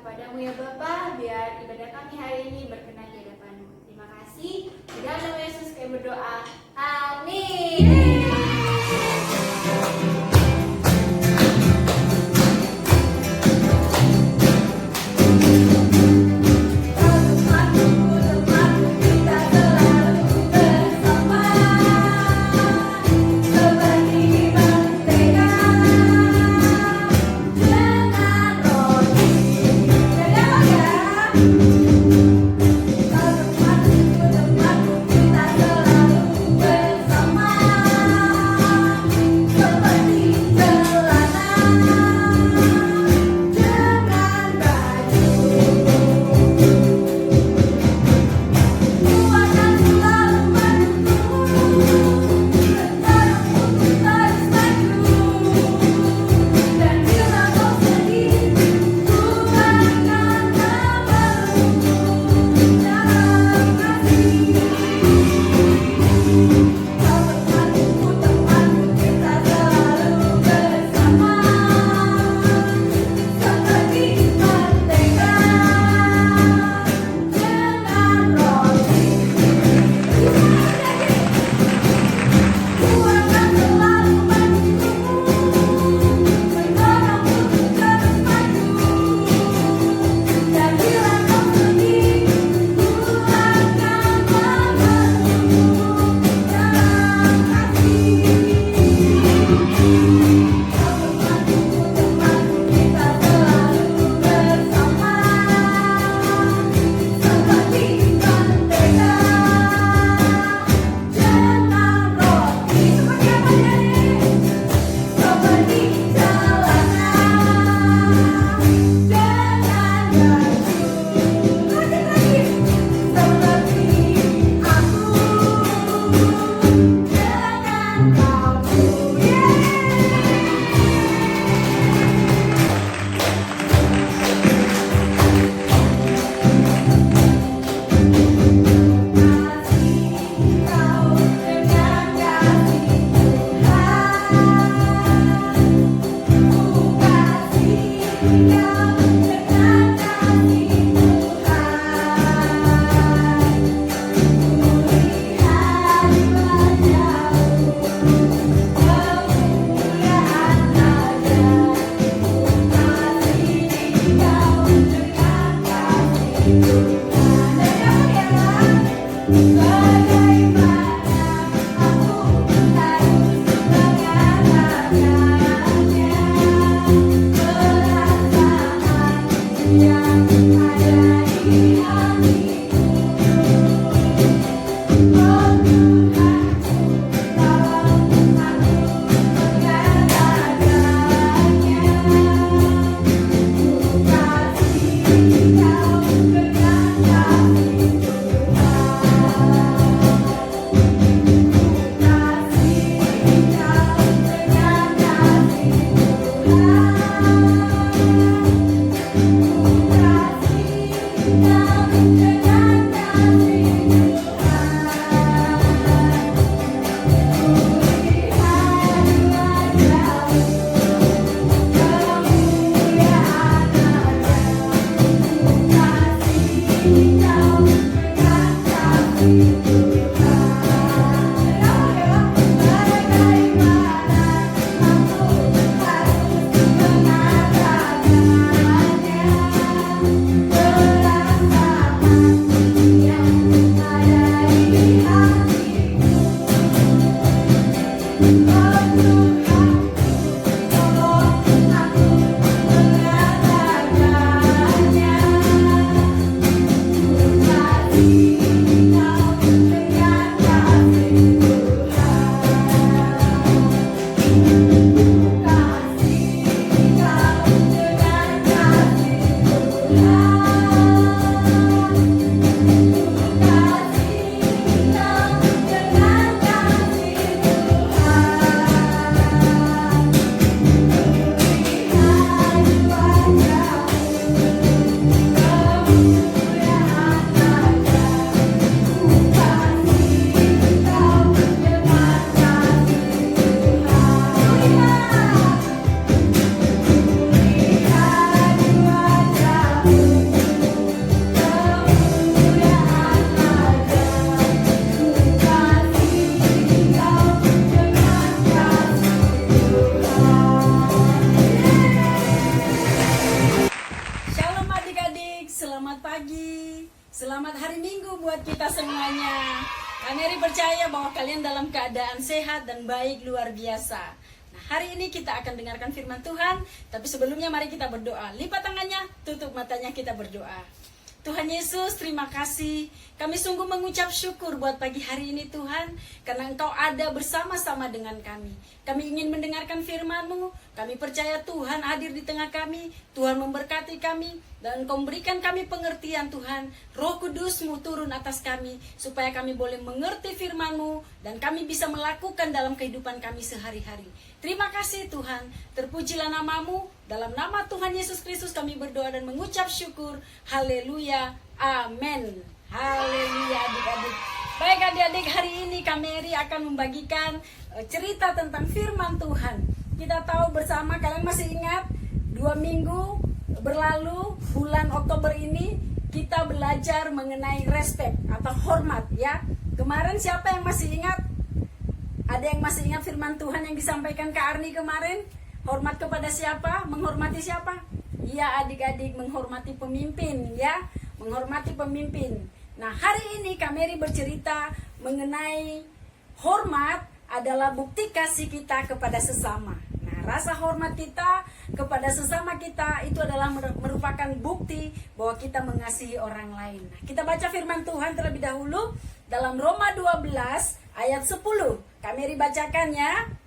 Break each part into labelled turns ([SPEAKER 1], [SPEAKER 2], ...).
[SPEAKER 1] kepadamu ya Bapa, biar ibadah kami hari ini berkenan di hadapan-Mu. Terima kasih. Di dalam nama Yesus kami berdoa. Amin.
[SPEAKER 2] percaya bahwa kalian dalam keadaan sehat dan baik luar biasa. Nah, hari ini kita akan dengarkan firman Tuhan, tapi sebelumnya mari kita berdoa. Lipat tangannya, tutup matanya, kita berdoa. Tuhan Yesus, terima kasih. Kami sungguh mengucap syukur buat pagi hari ini Tuhan, karena Engkau ada bersama-sama dengan kami. Kami ingin mendengarkan firman-Mu. Kami percaya Tuhan hadir di tengah kami. Tuhan memberkati kami, dan Engkau memberikan kami pengertian Tuhan. Roh Kudus-Mu turun atas kami, supaya kami boleh mengerti firman-Mu, dan kami bisa melakukan dalam kehidupan kami sehari-hari. Terima kasih Tuhan, terpujilah nama-Mu. Dalam nama Tuhan Yesus Kristus kami berdoa dan mengucap syukur. Haleluya, amin. Haleluya adik-adik. Baik adik-adik, hari ini Mary akan membagikan cerita tentang firman Tuhan. Kita tahu bersama, kalian masih ingat 2 minggu berlalu bulan Oktober ini kita belajar mengenai respect atau hormat ya. Kemarin siapa yang masih ingat? Ada yang masih ingat firman Tuhan yang disampaikan Kak Arni kemarin? Hormat kepada siapa? Menghormati siapa? Iya adik-adik, menghormati pemimpin ya. Menghormati pemimpin. Nah, hari ini Kak Mary bercerita mengenai hormat adalah bukti kasih kita kepada sesama. Nah, rasa hormat kita kepada sesama kita itu adalah merupakan bukti bahwa kita mengasihi orang lain. Nah, kita baca firman Tuhan terlebih dahulu dalam Roma 12 ayat 10. Kak Mary bacakannya.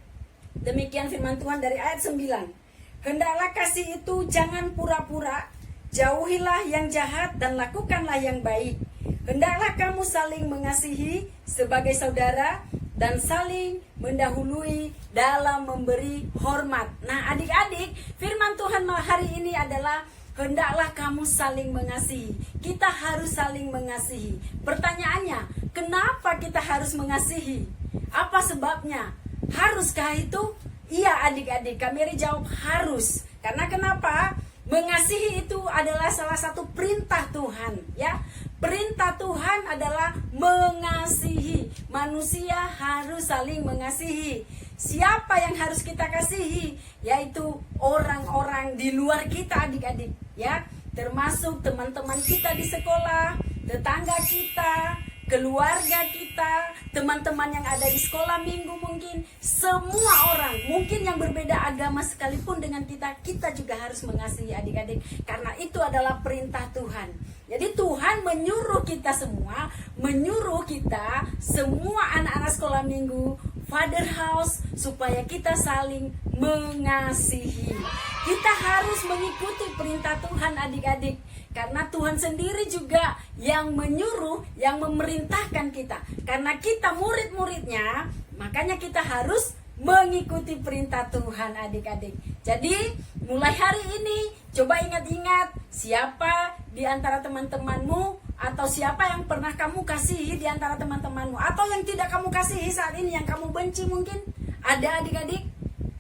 [SPEAKER 2] Demikian firman Tuhan dari ayat 9. Hendaklah kasih itu jangan pura-pura, jauhilah yang jahat dan lakukanlah yang baik. Hendaklah kamu saling mengasihi sebagai saudara dan saling mendahului dalam memberi hormat. Nah adik-adik, firman Tuhan hari ini adalah hendaklah kamu saling mengasihi. Kita harus saling mengasihi. Pertanyaannya, kenapa kita harus mengasihi? Apa sebabnya? Haruskah itu? Iya adik-adik, Kak Mary jawab harus. Karena kenapa? Mengasihi itu adalah salah satu perintah Tuhan ya. Perintah Tuhan adalah mengasihi. Manusia harus saling mengasihi. Siapa yang harus kita kasihi? Yaitu orang-orang di luar kita adik-adik ya. Termasuk teman-teman kita di sekolah, tetangga kita, keluarga kita, teman-teman yang ada di sekolah minggu mungkin, semua orang, mungkin yang berbeda agama sekalipun dengan kita juga harus mengasihi adik-adik, karena itu adalah perintah Tuhan. Jadi Tuhan menyuruh kita semua, menyuruh kita semua anak-anak sekolah minggu, Father House, supaya kita saling mengasihi. Kita harus mengikuti perintah Tuhan adik-adik. Karena Tuhan sendiri juga yang menyuruh, yang memerintahkan kita. Karena kita murid-muridnya, makanya kita harus mengikuti perintah Tuhan adik-adik. Jadi mulai hari ini coba ingat-ingat siapa di antara teman-temanmu, atau siapa yang pernah kamu kasihi di antara teman-temanmu, atau yang tidak kamu kasihi saat ini, yang kamu benci mungkin. Ada adik-adik?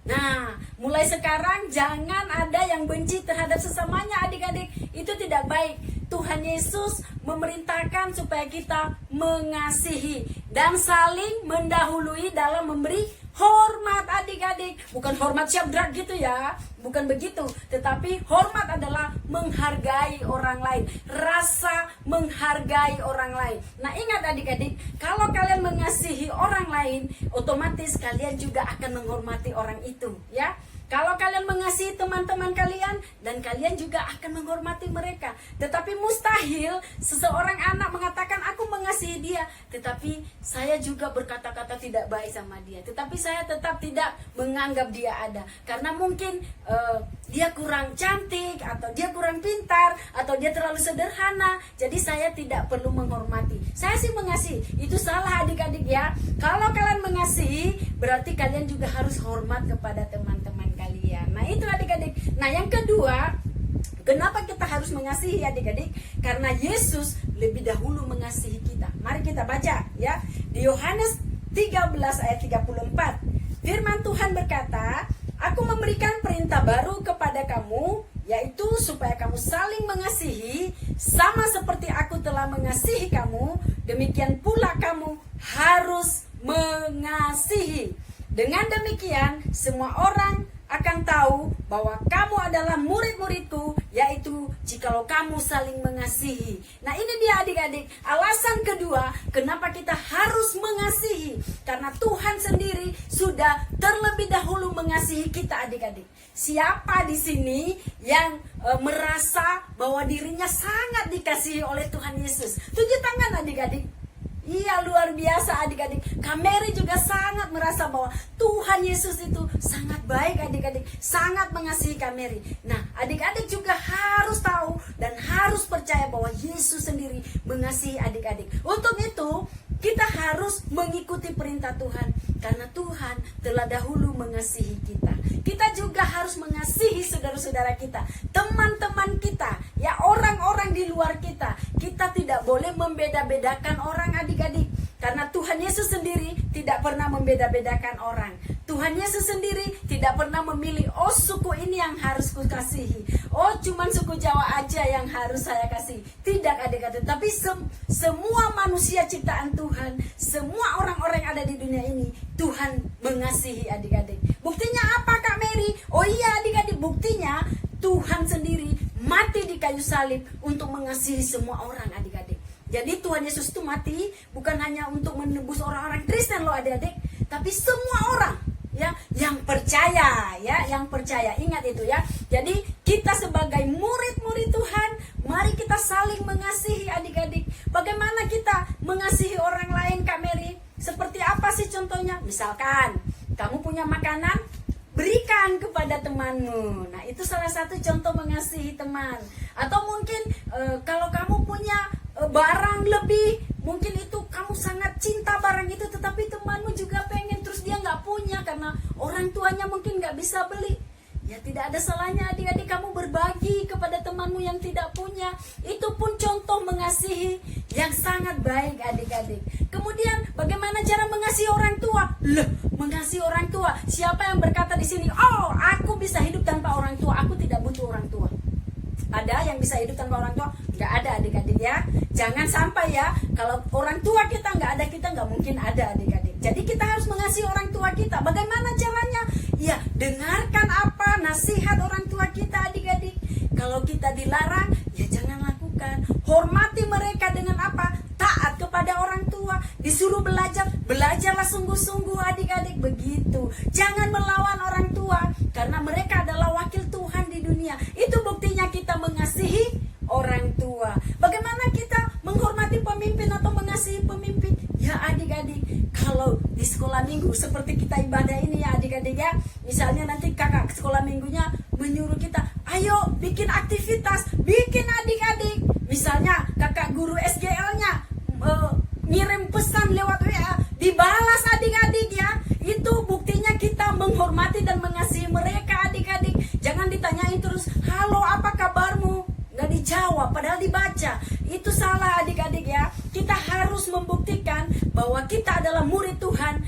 [SPEAKER 2] Nah, mulai sekarang jangan ada yang benci terhadap sesamanya adik-adik. Itu tidak baik. Tuhan Yesus memerintahkan supaya kita mengasihi dan saling mendahului dalam memberi hormat adik-adik. Bukan hormat syabrak gitu ya, bukan begitu. Tetapi hormat adalah menghargai orang lain, rasa menghargai orang lain. Nah ingat adik-adik, kalau kalian mengasihi orang lain, otomatis kalian juga akan menghormati orang itu ya. Kalau kalian mengasihi teman-teman kalian, dan kalian juga akan menghormati mereka. Tetapi mustahil seseorang anak mengatakan aku mengasihi dia, tetapi saya juga berkata-kata tidak baik sama dia, tetapi saya tetap tidak menganggap dia ada. Karena mungkin dia kurang cantik, atau dia kurang pintar, atau dia terlalu sederhana, jadi saya tidak perlu menghormati. Saya sih mengasihi, itu salah adik-adik ya. Kalau kalian mengasihi, berarti kalian juga harus hormat kepada teman-teman kalian. Nah itu adik-adik. Nah yang kedua, kenapa kita harus mengasihi adik-adik? Karena Yesus lebih dahulu mengasihi kita. Mari kita baca ya. Di Yohanes 13 ayat 34. Firman Tuhan berkata, aku memberikan perintah baru kepada kamu, yaitu supaya kamu saling mengasihi, sama seperti aku telah mengasihi kamu, demikian pula kamu harus mengasihi. Dengan demikian, semua orang akan tahu bahwa kamu adalah murid-muridku, yaitu jikalau kamu saling mengasihi. Nah, ini dia adik-adik, alasan kedua kenapa kita harus mengasihi. Karena Tuhan sendiri sudah terlebih dahulu mengasihi kita adik-adik. Siapa di sini yang merasa bahwa dirinya sangat dikasihi oleh Tuhan Yesus? Tunjuk tangan adik-adik. Iya, luar biasa adik-adik. Kak Mary juga sangat merasa bahwa Tuhan Yesus itu sangat baik adik-adik, sangat mengasihi Kak Mary. Nah, adik-adik juga harus tahu dan harus percaya bahwa Yesus sendiri mengasihi adik-adik. Untuk itu, kita harus mengikuti perintah Tuhan karena Tuhan telah dahulu mengasihi kita. Kita juga harus mengasihi saudara-saudara kita, teman-teman kita, ya orang-orang di luar kita. Kita tidak boleh membeda-bedakan orang adik-adik. Karena Tuhan Yesus sendiri tidak pernah membeda-bedakan orang. Tuhan Yesus sendiri tidak pernah memilih, oh suku ini yang harus ku kasihi, oh cuman suku Jawa aja yang harus saya kasih. Tidak adik-adik, tapi semua manusia ciptaan Tuhan, semua orang-orang yang ada di dunia ini, Tuhan mengasihi adik-adik. Buktinya apa Kak Mary? Oh iya adik-adik, buktinya Tuhan sendiri mati di kayu salib untuk mengasihi semua orang adik-adik. Jadi Tuhan Yesus itu mati bukan hanya untuk menebus orang-orang Kristen loh adik-adik, tapi semua orang ya yang percaya, ya yang percaya. Ingat itu ya. Jadi kita sebagai murid-murid Tuhan, mari kita saling mengasihi adik-adik. Bagaimana kita mengasihi orang lain Kak Mary? Seperti apa sih contohnya? Misalkan kamu punya makanan, berikan kepada temanmu. Nah, itu salah satu contoh mengasihi teman. Atau mungkin kalau kamu punya barang lebih, mungkin itu kamu sangat cinta barang itu, tetapi temanmu juga pengen, terus dia nggak punya karena orang tuanya mungkin nggak bisa beli. Ya tidak ada salahnya adik-adik kamu berbagi kepada temanmu yang tidak punya. Itu pun contoh mengasihi yang sangat baik adik-adik. Kemudian bagaimana cara mengasihi orang tua? Loh, mengasihi orang tua. Siapa yang berkata di sini, oh aku bisa hidup tanpa orang tua, aku tidak butuh orang tua? Ada yang bisa hidup tanpa orang tua? Nggak ada adik-adik ya. Jangan sampai ya, kalau orang tua kita nggak ada, kita nggak mungkin ada adik-adik. Jadi kita harus mengasihi orang tua kita. Bagaimana caranya? Ya, dengarkan apa nasihat orang tua kita adik-adik. Kalau kita dilarang, ya jangan lakukan. Hormati mereka dengan apa? Taat kepada orang tua. Disuruh belajar, belajarlah sungguh-sungguh adik-adik. Begitu. Jangan melawan orang tua, karena mereka adalah wakil Tuhan di dunia. Itu buktinya kita mengasihi orang tua. Bagaimana kita menghormati pemimpin atau mengasihi pemimpin? Ya adik-adik, kalau di sekolah minggu seperti kita ibadah ini ya adik-adik ya. Misalnya nanti kakak sekolah minggunya menyuruh kita, ayo bikin aktivitas, bikin adik-adik. Misalnya kakak guru SGL-nya ngirim pesan lewat WA, dibalas adik-adik ya. Itu buktinya kita menghormati dan mengasihi mereka adik-adik. Jangan ditanyain terus, halo apa kabarmu? Nggak dijawab, padahal dibaca. Itu salah adik-adik ya. Kita harus membuktikan bahwa kita adalah murid Tuhan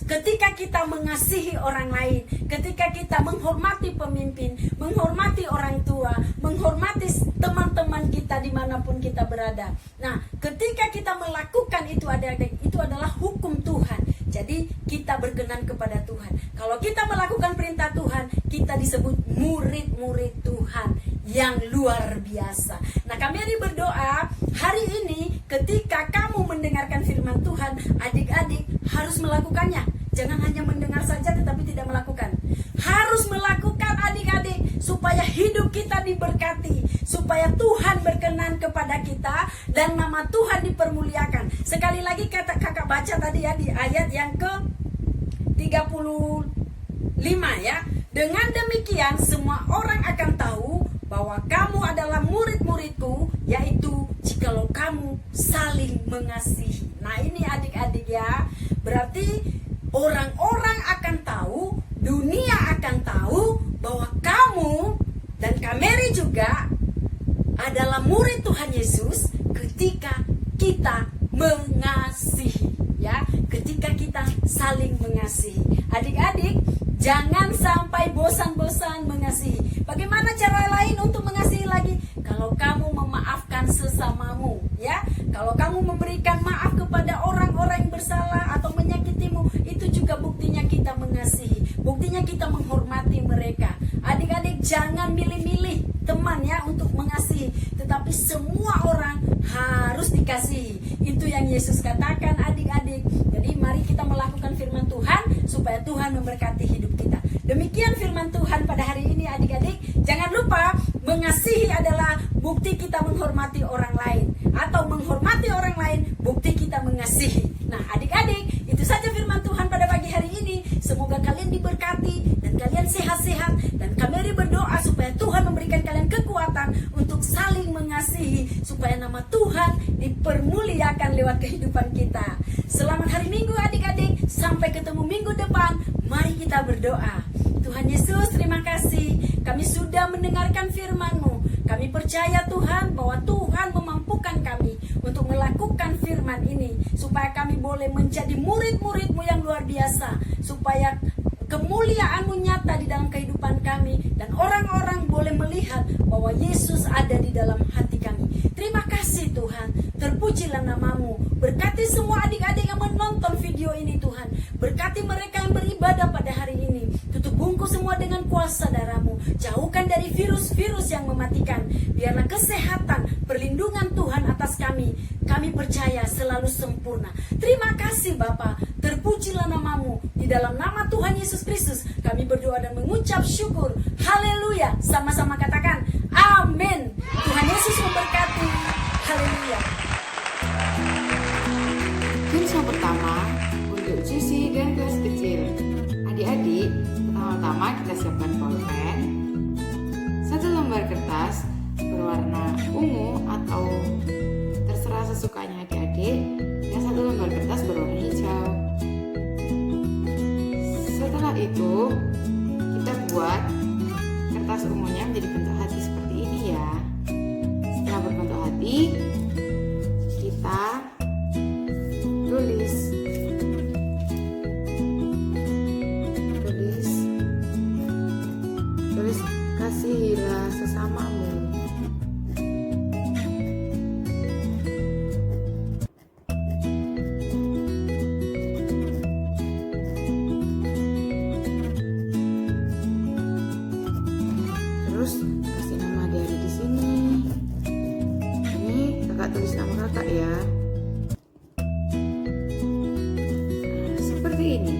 [SPEAKER 2] ketika kita mengasihi orang lain, ketika kita menghormati pemimpin, menghormati orang tua, menghormati teman-teman kita dimanapun kita berada. Nah, ketika kita melakukan itu adik-adik, itu adalah hukum Tuhan. Jadi kita berkenan kepada Tuhan. Kalau kita melakukan perintah Tuhan, kita disebut murid-murid Tuhan yang luar biasa. Nah, kami berdoa hari ini ketika kamu mendengarkan firman Tuhan, adik-adik harus melakukannya. Jangan hanya mendengar saja tetapi tidak melakukan. Harus melakukan adik-adik supaya hidup kita diberkati, supaya Tuhan berkenan kepada kita dan nama Tuhan dipermuliakan. Sekali lagi kakak baca tadi ya di ayat yang ke 35 ya. Dengan demikian semua orang akan tahu bahwa kamu adalah murid-muridku, yaitu jikalau kamu saling mengasihi. Nah ini adik-adik ya, berarti orang-orang akan tahu, dunia akan tahu bahwa kamu dan Kak Mary juga adalah murid Tuhan Yesus ketika kita mengasihi ya, ketika kita saling mengasihi. Adik-adik, jangan sampai bosan-bosan mengasihi. Bagaimana cara lain untuk mengasihi lagi? Kalau kamu memaafkan sesamamu ya, kalau kamu memberikan maaf kepada orang-orang yang bersalah atau menyakitimu, itu juga buktinya kita mengasihi. Buktinya kita menghormati mereka. Adik-adik jangan milih-milih teman ya untuk mengasihi, tetapi semua orang harus dikasihi. Itu yang Yesus katakan adik-adik. Jadi mari kita melakukan firman Tuhan supaya Tuhan memberkati hidup kita. Demikian firman Tuhan pada hari ini adik-adik. Jangan lupa mengasihi adalah bukti kita menghormati orang lain, atau menghormati orang lain bukti kita mengasihi. Nah adik-adik, itu saja firman Tuhan pada pagi hari ini. Semoga kalian diberkati dan kalian sehat-sehat, dan kami berdoa supaya Tuhan memberikan kalian kekuatan untuk saling mengasihi, supaya nama Tuhan dipermuliakan lewat kehidupan kita. Selamat hari Minggu adik-adik, sampai ketemu minggu depan. Mari kita berdoa. Tuhan Yesus, terima kasih kami sudah mendengarkan firman-Mu. Kami percaya Tuhan bahwa Tuhan memampukan kami untuk melakukan firman ini, supaya kami boleh menjadi murid-murid-Mu yang luar biasa, supaya kemuliaan-Mu nyata di dalam kehidupan kami, dan orang-orang boleh melihat bahwa Yesus ada di dalam hati kami. Terima kasih Tuhan, terpujilah nama-Mu. Berkati semua adik-adik yang menonton video ini Tuhan. Berkati mereka yang beribadah pada hari ini. Tutup bungkus semua dengan kuasa darah-Mu. Jauhkan dari virus-virus yang mematikan. Biarlah kesehatan, perlindungan Tuhan atas kami. Kami percaya selalu sempurna. Terima kasih Bapa, terpujilah nama-Mu. Di dalam nama Tuhan Yesus Kristus kami berdoa dan mengucap syukur. Haleluya. Sama-sama katakan amin. Tuhan Yesus memberkati. Haleluya.
[SPEAKER 3] Tips yang pertama untuk Juicy dan kelas kecil. Adik-adik, pertama-tama kita siapkan pulpen, 1 lembar kertas berwarna ungu atau terserah sesukanya adik-adik, dan 1 lembar kertas berwarna hijau. Setelah itu kita buat kertas ungunya menjadi bentuk hati seperti ini ya. Setelah berbentuk hati, kita tulis kasihilah sesamamu. Terus kasih nama adik-adik di sini. Ini kakak tulis nama kakak ya. Nah, seperti ini.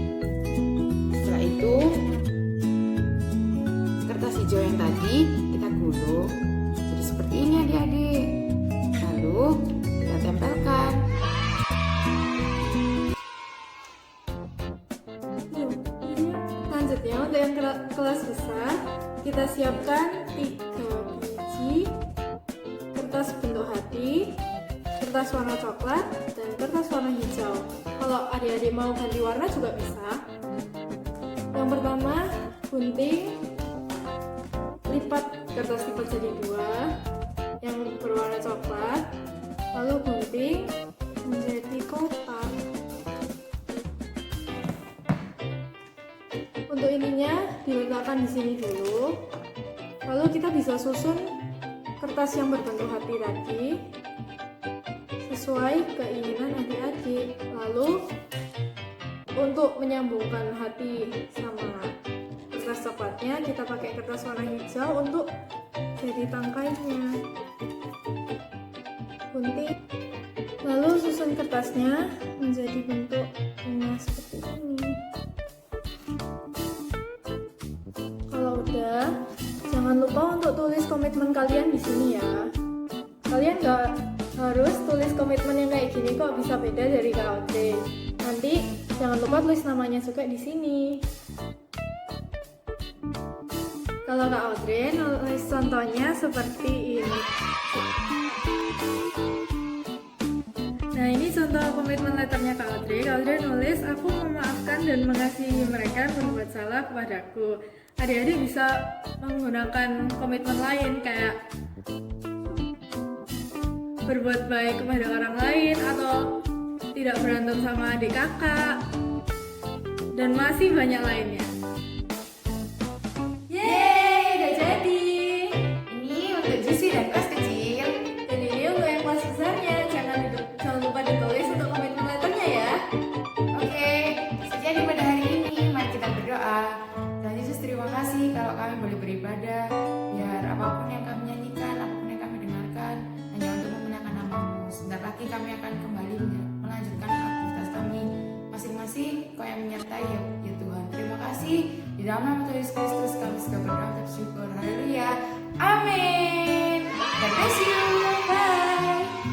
[SPEAKER 3] Setelah itu kertas hijau yang tadi kita gulung jadi seperti ini adik-adik. Lalu kita tempelkan.
[SPEAKER 4] Selanjutnya untuk yang kelas besar, kita siapkan 3 biji kertas bentuk hati, kertas warna coklat, dan kertas warna hijau. Kalau adik-adik mau ganti warna juga bisa. Yang pertama, gunting, lipat kertas lipat jadi 2 yang berwarna coklat, lalu gunting menjadi kotak. Untuk ininya diletakkan di sini dulu, lalu kita bisa susun kertas yang berbentuk hati tadi sesuai keinginan adik-adik. Lalu untuk menyambungkan hati sama kertas coklatnya, kita pakai kertas warna hijau untuk jadi tangkainya. Gunting, lalu susun kertasnya menjadi bentuk bunga seperti ini. Kalau udah, jangan lupa untuk tulis komitmen kalian di sini ya. Kalian nggak harus tulis komitmen yang kayak gini kok, bisa beda dari Kak Audrey. Nanti jangan lupa tulis namanya juga di sini. Kalau Kak Audrey nulis contohnya seperti ini. Nah, ini contoh komitmen letternya Kak Audrey. Kak Audrey nulis, aku memaafkan dan mengasihi mereka yang berbuat salah kepadaku. Adik-adik bisa menggunakan komitmen lain kayak berbuat baik kepada orang lain, atau tidak berantem sama adik kakak, dan masih banyak lainnya.
[SPEAKER 1] Yeay, udah jadi.
[SPEAKER 3] Ini untuk Juicy dan kelas kecil.
[SPEAKER 4] Dan ini untuk yang kelas besarnya. Jangan lupa ditulis untuk komitmen letternya ya.
[SPEAKER 3] Oke, itu saja pada hari ini. Mari kita berdoa. beribadah, biar apapun yang kami nyanyikan, apapun yang kami dengarkan hanya untuk memuliakan nama-Mu. Sebentar lagi kami akan kembali melanjutkan aktivitas kami masing-masing. Kau yang menyertai ya Tuhan. Terima kasih. Di dalam nama Tuhan Yesus Kristus kami sudah berdoa dan bersyukur.